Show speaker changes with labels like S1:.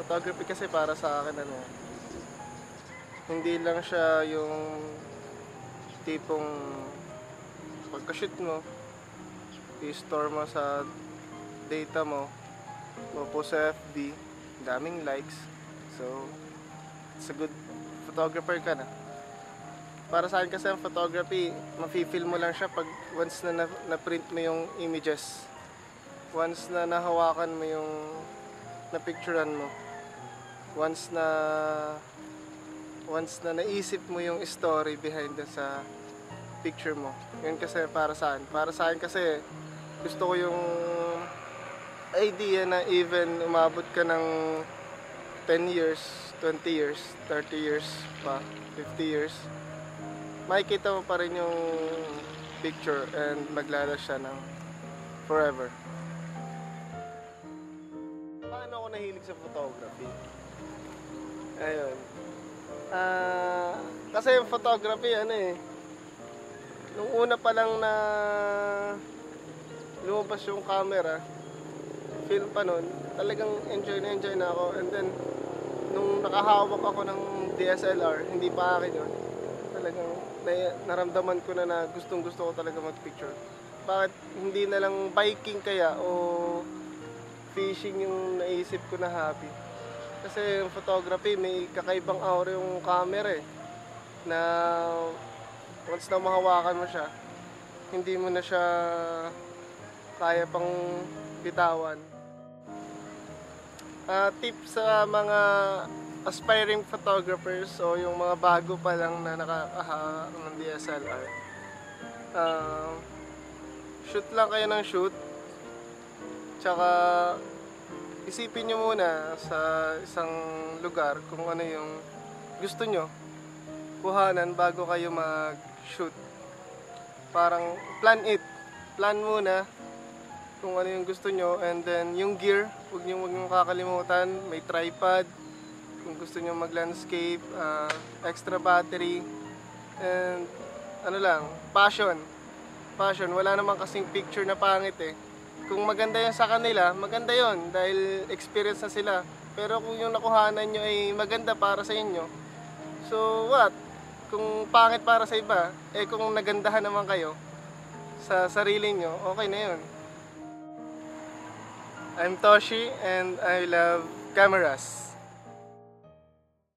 S1: photography kasi para sa akin hindi lang siya yung tipong pagka-shoot mo, i-store mo sa data mo, post sa FB, daming likes. So, it's a good photographer ka na. Para sa akin kasi ang photography, mafe-feel mo lang siya pag once na na-print mo yung images. Once na nahawakan mo yung na-picturean mo. Once na naisip mo yung story behind sa picture mo. Yun kasi para sa akin. Para sa akin kasi gusto ko yung idea na even umabot ka ng 10 years, 20 years, 30 years pa, 50 years, makikita mo pa rin yung picture and maglalast siya ng forever. Paano ako nahilig sa photography? Ayun. Kasi yung photography, nung una pa lang na lumabas yung camera, film pa nun, talagang enjoy na ako. And then, nung nakahawak ako ng DSLR, hindi pa akin yun, talagang naramdaman ko na gustong gusto ko talaga mag-picture. Bakit hindi na lang biking kaya o fishing yung naisip ko na hobby? Kasi yung photography, may kakaibang aura yung camera na once na mahawakan mo siya, hindi mo na siya kaya pang bitawan. Tips sa mga aspiring photographers o yung mga bago pa lang na nakakaha ng DSLR. Shoot lang kayo ng shoot. Tsaka isipin nyo muna sa isang lugar kung ano yung gusto nyo kuhanan bago kayo mag-shoot. Parang plan muna kung ano yung gusto nyo, and then yung gear, huwag nyo kakalimutan. May tripod kung gusto nyo mag-landscape, extra battery, and passion. Wala naman kasing picture na pangit Kung maganda yun sa kanila, maganda yun dahil experience na sila. Pero kung yung nakuhanan nyo ay maganda para sa inyo, so what? Kung pangit para sa iba, kung nagandahan naman kayo sa sarili nyo, okay na yun. I'm Toshi and I love cameras.